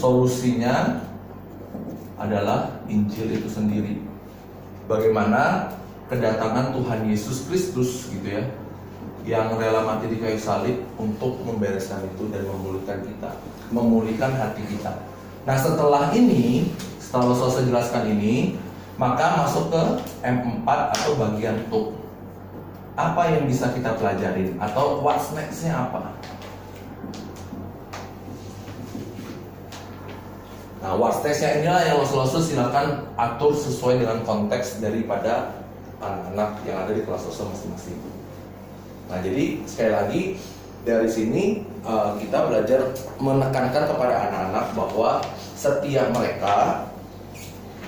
solusinya adalah Injil itu sendiri. Bagaimana kedatangan Tuhan Yesus Kristus gitu ya, yang rela mati di kayu salib untuk membereskan itu dan memulihkan kita, memulihkan hati kita. Nah setelah selesai jelaskan ini, maka masuk ke M4 atau bagian TUK. Apa yang bisa kita pelajarin atau what's next-nya apa? Nah, what's next-nya inilah yang los silakan atur sesuai dengan konteks daripada anak-anak yang ada di kelas los masing-masing. Nah, jadi sekali lagi dari sini kita belajar menekankan kepada anak-anak bahwa setiap mereka,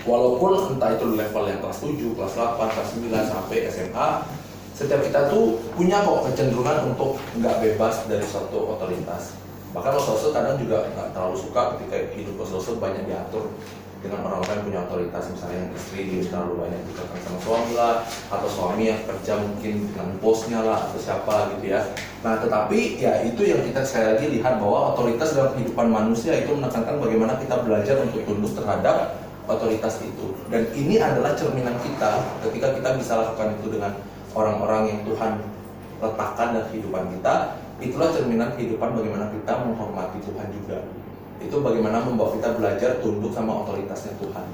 walaupun entah itu di level yang kelas 7, kelas 8, kelas 9 sampai SMA, setiap kita tuh punya kok kecenderungan untuk nggak bebas dari suatu otoritas. Bahkan los kadang juga nggak terlalu suka ketika hidup los banyak diatur dengan orang-orang yang punya otoritas, misalnya yang istri dia terlalu banyak dikatakan sama suami lah, atau suami yang kerja mungkin dengan bosnya lah, atau siapa gitu ya. Nah tetapi ya itu yang kita sekali lagi lihat bahwa otoritas dalam kehidupan manusia itu menekankan bagaimana kita belajar untuk tunduk terhadap otoritas itu. Dan ini adalah cerminan kita ketika kita bisa lakukan itu dengan orang-orang yang Tuhan letakkan dalam kehidupan kita. Itulah cerminan kehidupan bagaimana kita menghormati Tuhan juga. Itu bagaimana membawa kita belajar tunduk sama otoritasnya Tuhan.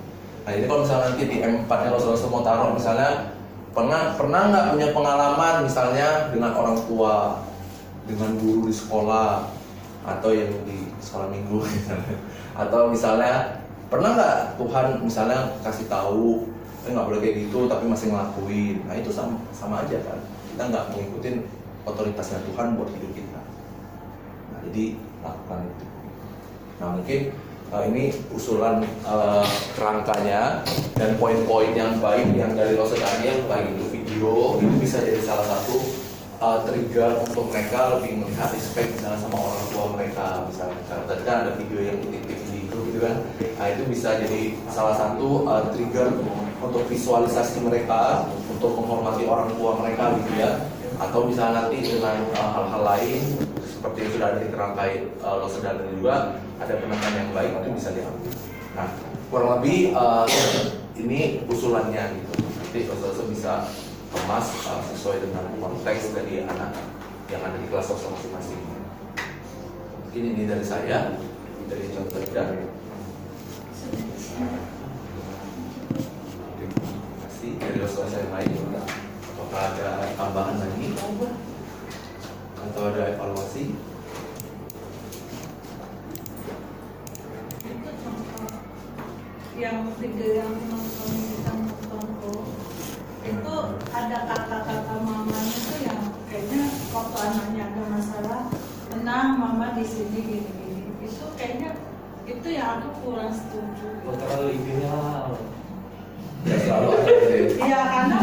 Nah jadi kalau misalnya nanti di M4-nya lo mau taruh misalnya pernah nggak punya pengalaman misalnya dengan orang tua, dengan guru di sekolah, atau yang di sekolah minggu misalnya. Atau misalnya pernah nggak Tuhan misalnya kasih tahu nggak boleh kayak gitu tapi masih ngelakuin. Nah itu sama aja kan, kita nggak mengikutin otoritasnya Tuhan buat hidup kita. Nah jadi lakukan itu. Nah mungkin ini usulan kerangkanya dan poin-poin yang baik yang dari Rose tadi, yang baik itu video, itu bisa jadi salah satu trigger untuk mereka lebih melihat respect misalnya sama orang tua mereka. Misalnya tadi kan ada video yang titip di grup gitu kan. Nah itu bisa jadi salah satu trigger untuk visualisasi mereka untuk menghormati orang tua mereka gitu ya. Atau bisa nanti dengan hal-hal lain seperti yang sudah ada di kerangkai lo sedang juga ada penekanan yang baik, itu bisa diambil. Nah kurang lebih ini usulannya gitu. Nanti lo bisa kemas sesuai dengan konteks dari anak yang ada di kelas masing-masing. Mungkin ini dari saya, dari contoh dan kasih dari usulan saya lain. Apakah ada tambahan lagi atau ada evaluasi? Itu contoh yang video yang nonton kita nonton itu ada kata-kata mama itu yang kayaknya waktu anaknya ada masalah, tenang mama di sini gini-gini. Itu kayaknya itu yang aku kurang setuju. Terlalu ideal. Ya selalu ada gitu. Iya karena